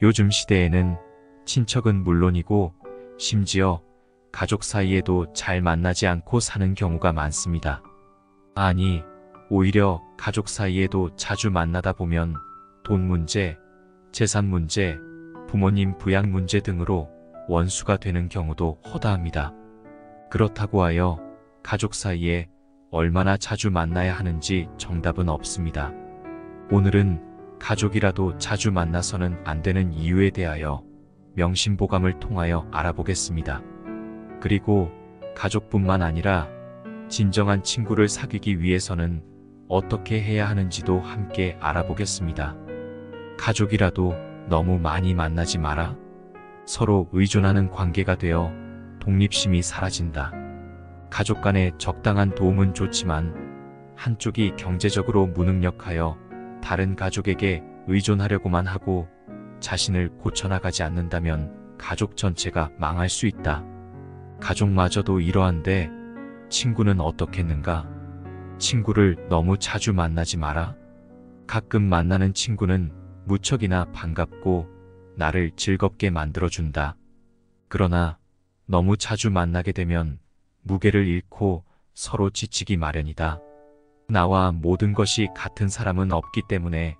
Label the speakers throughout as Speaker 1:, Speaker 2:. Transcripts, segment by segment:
Speaker 1: 요즘 시대에는 친척은 물론이고 심지어 가족 사이에도 잘 만나지 않고 사는 경우가 많습니다. 아니, 오히려 가족 사이에도 자주 만나다 보면 돈 문제, 재산 문제, 부모님 부양 문제 등으로 원수가 되는 경우도 허다합니다. 그렇다고 하여 가족 사이에 얼마나 자주 만나야 하는지 정답은 없습니다. 오늘은 가족이라도 자주 만나서는 안 되는 이유에 대하여 명심보감을 통하여 알아보겠습니다. 그리고 가족뿐만 아니라 진정한 친구를 사귀기 위해서는 어떻게 해야 하는지도 함께 알아보겠습니다. 가족이라도 너무 많이 만나지 마라. 서로 의존하는 관계가 되어 독립심이 사라진다. 가족 간의 적당한 도움은 좋지만 한쪽이 경제적으로 무능력하여 다른 가족에게 의존하려고만 하고 자신을 고쳐나가지 않는다면 가족 전체가 망할 수 있다. 가족마저도 이러한데 친구는 어떻겠는가? 친구를 너무 자주 만나지 마라. 가끔 만나는 친구는 무척이나 반갑고 나를 즐겁게 만들어준다. 그러나 너무 자주 만나게 되면 무게를 잃고 서로 지치기 마련이다. 나와 모든 것이 같은 사람은 없기 때문에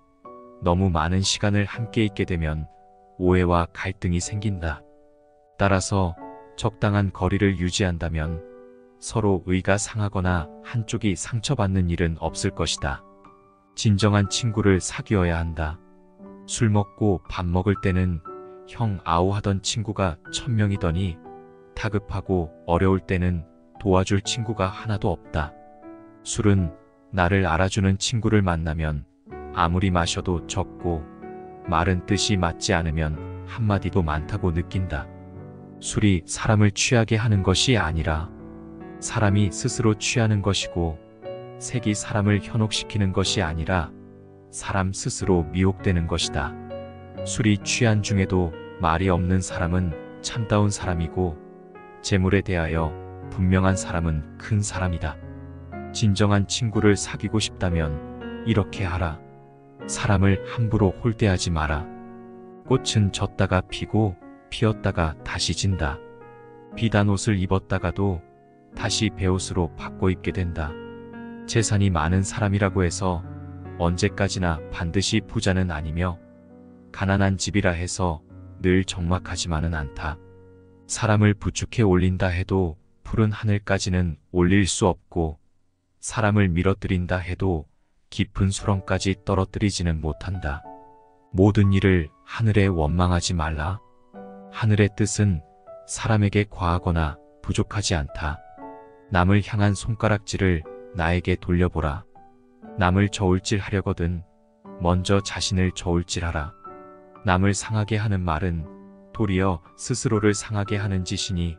Speaker 1: 너무 많은 시간을 함께 있게 되면 오해와 갈등이 생긴다. 따라서 적당한 거리를 유지한다면 서로 의가 상하거나 한쪽이 상처받는 일은 없을 것이다. 진정한 친구를 사귀어야 한다. 술 먹고 밥 먹을 때는 형 아우 하던 친구가 1000명이더니 다급하고 어려울 때는 도와줄 친구가 하나도 없다. 술은 나를 알아주는 친구를 만나면 아무리 마셔도 적고 말은 뜻이 맞지 않으면 한마디도 많다고 느낀다. 술이 사람을 취하게 하는 것이 아니라 사람이 스스로 취하는 것이고 색이 사람을 현혹시키는 것이 아니라 사람 스스로 미혹되는 것이다. 술이 취한 중에도 말이 없는 사람은 참다운 사람이고 재물에 대하여 분명한 사람은 큰 사람이다. 진정한 친구를 사귀고 싶다면 이렇게 하라. 사람을 함부로 홀대하지 마라. 꽃은 졌다가 피고 피었다가 다시 진다. 비단 옷을 입었다가도 다시 베옷으로 바꿔 입게 된다. 재산이 많은 사람이라고 해서 언제까지나 반드시 부자는 아니며 가난한 집이라 해서 늘 적막하지만은 않다. 사람을 부축해 올린다 해도 푸른 하늘까지는 올릴 수 없고 사람을 밀어뜨린다 해도 깊은 수렁까지 떨어뜨리지는 못한다. 모든 일을 하늘에 원망하지 말라. 하늘의 뜻은 사람에게 과하거나 부족하지 않다. 남을 향한 손가락질을 나에게 돌려보라. 남을 저울질 하려거든 먼저 자신을 저울질하라. 남을 상하게 하는 말은 도리어 스스로를 상하게 하는 짓이니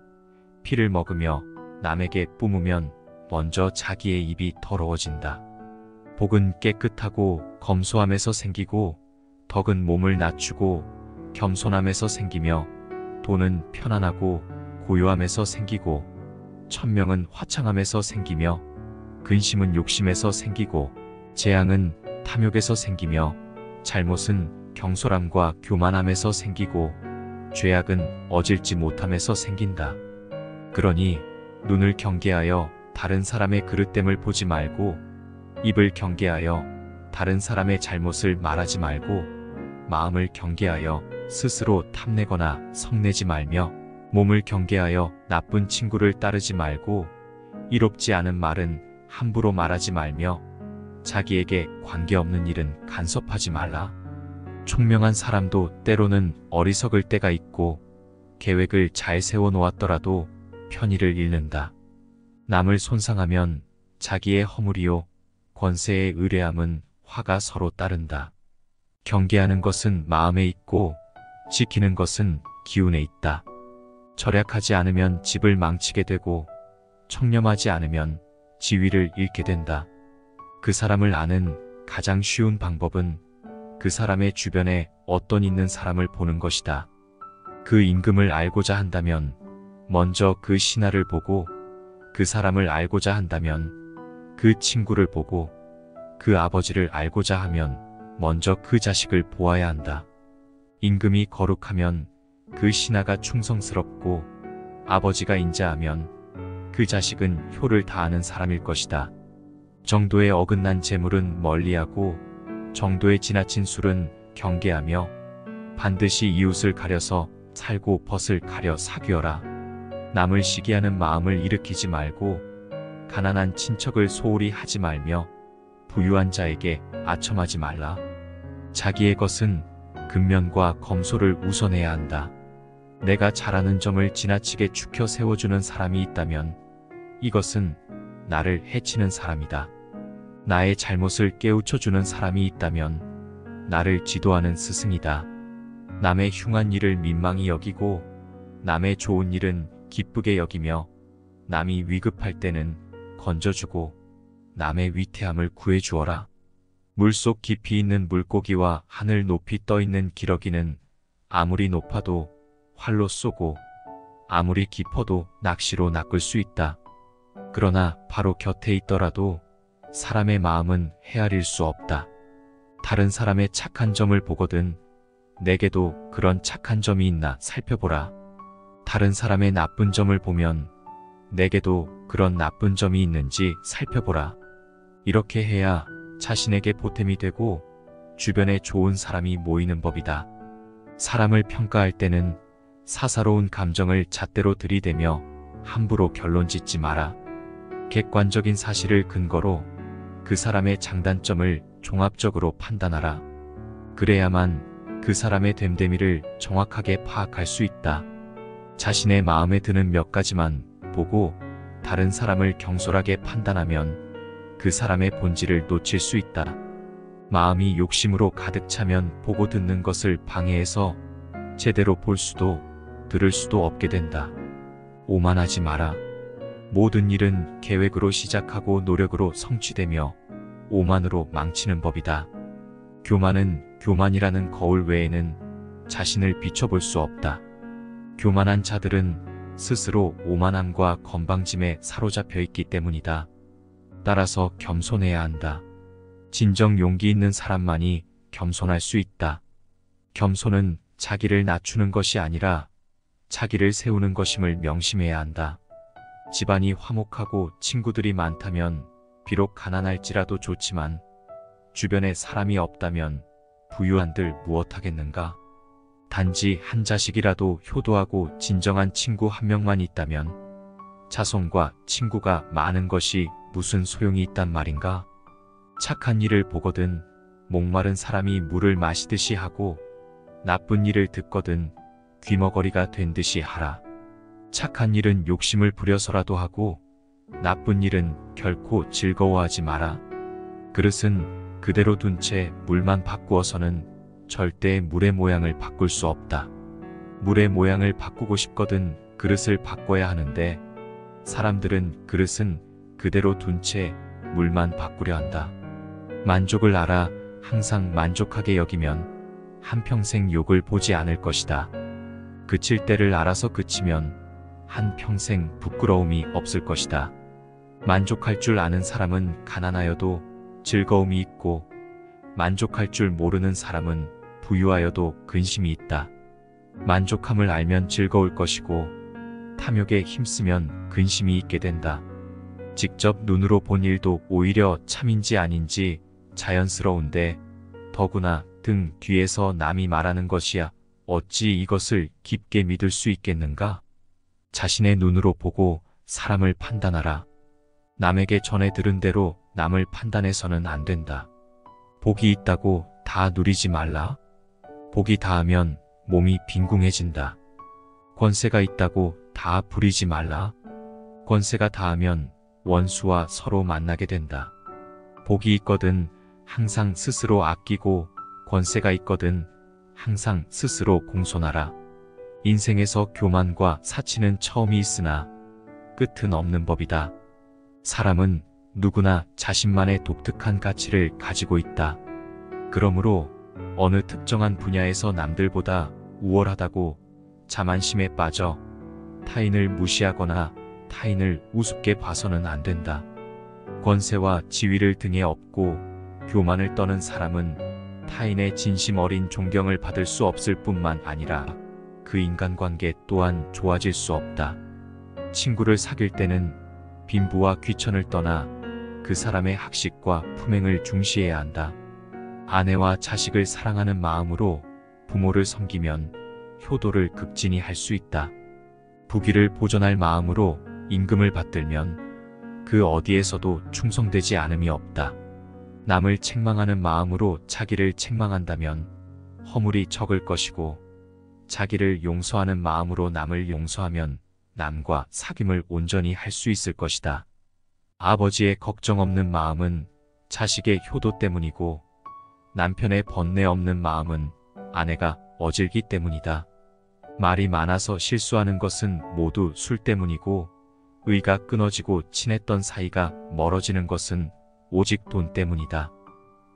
Speaker 1: 피를 먹으며 남에게 뿜으면 먼저 자기의 입이 더러워진다. 복은 깨끗하고 검소함에서 생기고 덕은 몸을 낮추고 겸손함에서 생기며 돈은 편안하고 고요함에서 생기고 천명은 화창함에서 생기며 근심은 욕심에서 생기고 재앙은 탐욕에서 생기며 잘못은 경솔함과 교만함에서 생기고 죄악은 어질지 못함에서 생긴다. 그러니 눈을 경계하여 다른 사람의 그릇됨을 보지 말고 입을 경계하여 다른 사람의 잘못을 말하지 말고 마음을 경계하여 스스로 탐내거나 성내지 말며 몸을 경계하여 나쁜 친구를 따르지 말고 이롭지 않은 말은 함부로 말하지 말며 자기에게 관계없는 일은 간섭하지 말라. 총명한 사람도 때로는 어리석을 때가 있고 계획을 잘 세워놓았더라도 편의를 잃는다. 남을 손상하면 자기의 허물이요 권세의 의뢰함은 화가 서로 따른다. 경계하는 것은 마음에 있고 지키는 것은 기운에 있다. 절약하지 않으면 집을 망치게 되고 청렴하지 않으면 지위를 잃게 된다. 그 사람을 아는 가장 쉬운 방법은 그 사람의 주변에 어떤 있는 사람을 보는 것이다. 그 임금을 알고자 한다면 먼저 그 신하를 보고 그 사람을 알고자 한다면 그 친구를 보고 그 아버지를 알고자 하면 먼저 그 자식을 보아야 한다. 임금이 거룩하면 그 신하가 충성스럽고 아버지가 인자하면 그 자식은 효를 다하는 사람일 것이다. 정도에 어긋난 재물은 멀리하고 정도에 지나친 술은 경계하며 반드시 이웃을 가려서 살고 벗을 가려 사귀어라. 남을 시기하는 마음을 일으키지 말고 가난한 친척을 소홀히 하지 말며 부유한 자에게 아첨하지 말라. 자기의 것은 근면과 검소를 우선해야 한다. 내가 잘하는 점을 지나치게 축혀 세워주는 사람이 있다면 이것은 나를 해치는 사람이다. 나의 잘못을 깨우쳐주는 사람이 있다면 나를 지도하는 스승이다. 남의 흉한 일을 민망히 여기고 남의 좋은 일은 기쁘게 여기며 남이 위급할 때는 건져주고 남의 위태함을 구해주어라. 물속 깊이 있는 물고기와 하늘 높이 떠있는 기러기는 아무리 높아도 활로 쏘고 아무리 깊어도 낚시로 낚을 수 있다. 그러나 바로 곁에 있더라도 사람의 마음은 헤아릴 수 없다. 다른 사람의 착한 점을 보거든 내게도 그런 착한 점이 있나 살펴보라. 다른 사람의 나쁜 점을 보면 내게도 그런 나쁜 점이 있는지 살펴보라. 이렇게 해야 자신에게 보탬이 되고 주변에 좋은 사람이 모이는 법이다. 사람을 평가할 때는 사사로운 감정을 잣대로 들이대며 함부로 결론 짓지 마라. 객관적인 사실을 근거로 그 사람의 장단점을 종합적으로 판단하라. 그래야만 그 사람의 됨됨이를 정확하게 파악할 수 있다. 자신의 마음에 드는 몇 가지만 보고 다른 사람을 경솔하게 판단하면 그 사람의 본질을 놓칠 수 있다. 마음이 욕심으로 가득 차면 보고 듣는 것을 방해해서 제대로 볼 수도 들을 수도 없게 된다. 오만하지 마라. 모든 일은 계획으로 시작하고 노력으로 성취되며 오만으로 망치는 법이다. 교만은 교만이라는 거울 외에는 자신을 비춰볼 수 없다. 교만한 자들은 스스로 오만함과 건방짐에 사로잡혀 있기 때문이다. 따라서 겸손해야 한다. 진정 용기 있는 사람만이 겸손할 수 있다. 겸손은 자기를 낮추는 것이 아니라 자기를 세우는 것임을 명심해야 한다. 집안이 화목하고 친구들이 많다면 비록 가난할지라도 좋지만 주변에 사람이 없다면 부유한들 무엇하겠는가? 단지 한 자식이라도 효도하고 진정한 친구 한 명만 있다면 자손과 친구가 많은 것이 무슨 소용이 있단 말인가? 착한 일을 보거든 목마른 사람이 물을 마시듯이 하고 나쁜 일을 듣거든 귀머거리가 된 듯이 하라. 착한 일은 욕심을 부려서라도 하고 나쁜 일은 결코 즐거워하지 마라. 그릇은 그대로 둔 채 물만 바꾸어서는 절대 물의 모양을 바꿀 수 없다. 물의 모양을 바꾸고 싶거든 그릇을 바꿔야 하는데 사람들은 그릇은 그대로 둔 채 물만 바꾸려 한다. 만족을 알아 항상 만족하게 여기면 한평생 욕을 보지 않을 것이다. 그칠 때를 알아서 그치면 한평생 부끄러움이 없을 것이다. 만족할 줄 아는 사람은 가난하여도 즐거움이 있고 만족할 줄 모르는 사람은 부유하여도 근심이 있다. 만족함을 알면 즐거울 것이고 탐욕에 힘쓰면 근심이 있게 된다. 직접 눈으로 본 일도 오히려 참인지 아닌지 자연스러운데 더구나 등 뒤에서 남이 말하는 것이야 어찌 이것을 깊게 믿을 수 있겠는가? 자신의 눈으로 보고 사람을 판단하라. 남에게 전해 들은 대로 남을 판단해서는 안 된다. 복이 있다고 다 누리지 말라. 복이 닿으면 몸이 빈궁해진다. 권세가 있다고 다 부리지 말라. 권세가 닿으면 원수와 서로 만나게 된다. 복이 있거든 항상 스스로 아끼고 권세가 있거든 항상 스스로 공손하라. 인생에서 교만과 사치는 처음이 있으나 끝은 없는 법이다. 사람은 누구나 자신만의 독특한 가치를 가지고 있다. 그러므로 어느 특정한 분야에서 남들보다 우월하다고 자만심에 빠져 타인을 무시하거나 타인을 우습게 봐서는 안 된다. 권세와 지위를 등에 업고 교만을 떠는 사람은 타인의 진심 어린 존경을 받을 수 없을 뿐만 아니라 그 인간관계 또한 좋아질 수 없다. 친구를 사귈 때는 빈부와 귀천을 떠나 그 사람의 학식과 품행을 중시해야 한다. 아내와 자식을 사랑하는 마음으로 부모를 섬기면 효도를 극진히 할 수 있다. 부귀를 보존할 마음으로 임금을 받들면 그 어디에서도 충성되지 않음이 없다. 남을 책망하는 마음으로 자기를 책망한다면 허물이 적을 것이고, 자기를 용서하는 마음으로 남을 용서하면 남과 사귐을 온전히 할 수 있을 것이다. 아버지의 걱정 없는 마음은 자식의 효도 때문이고, 남편의 번뇌 없는 마음은 아내가 어질기 때문이다. 말이 많아서 실수하는 것은 모두 술 때문이고, 의가 끊어지고 친했던 사이가 멀어지는 것은 오직 돈 때문이다.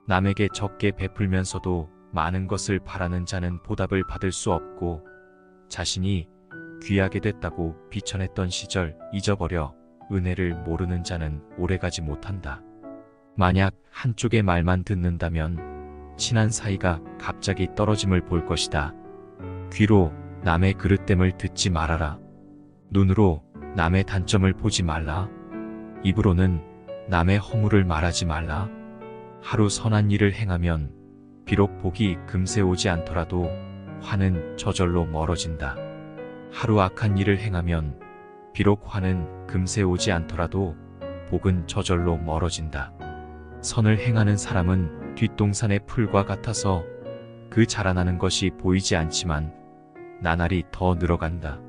Speaker 1: 남에게 적게 베풀면서도 많은 것을 바라는 자는 보답을 받을 수 없고, 자신이 귀하게 됐다고 비천했던 시절 잊어버려 은혜를 모르는 자는 오래가지 못한다. 만약 한쪽의 말만 듣는다면 친한 사이가 갑자기 떨어짐을 볼 것이다. 귀로 남의 그릇됨을 듣지 말아라. 눈으로 남의 단점을 보지 말라. 입으로는 남의 허물을 말하지 말라. 하루 선한 일을 행하면 비록 복이 금세 오지 않더라도 화는 저절로 멀어진다. 하루 악한 일을 행하면 비록 화는 금세 오지 않더라도 복은 저절로 멀어진다. 선을 행하는 사람은 뒷동산의 풀과 같아서 그 자라나는 것이 보이지 않지만 나날이 더 늘어간다.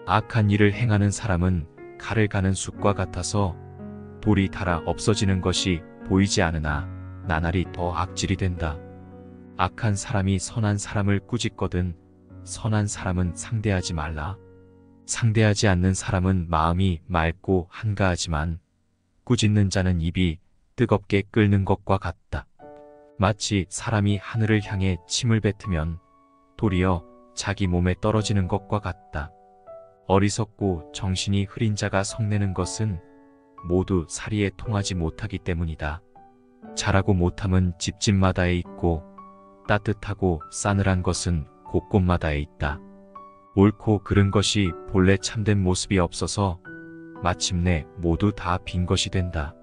Speaker 1: 악한 일을 행하는 사람은 칼을 가는 숯과 같아서 돌이 닳아 없어지는 것이 보이지 않으나 나날이 더 악질이 된다. 악한 사람이 선한 사람을 꾸짖거든 선한 사람은 상대하지 말라. 상대하지 않는 사람은 마음이 맑고 한가하지만 꾸짖는 자는 입이 뜨겁게 끓는 것과 같다. 마치 사람이 하늘을 향해 침을 뱉으면 도리어 자기 몸에 떨어지는 것과 같다. 어리석고 정신이 흐린 자가 성내는 것은 모두 사리에 통하지 못하기 때문이다. 잘하고 못함은 집집마다에 있고, 따뜻하고 싸늘한 것은 곳곳마다에 있다. 옳고 그른 것이 본래 참된 모습이 없어서 마침내 모두 다 빈 것이 된다.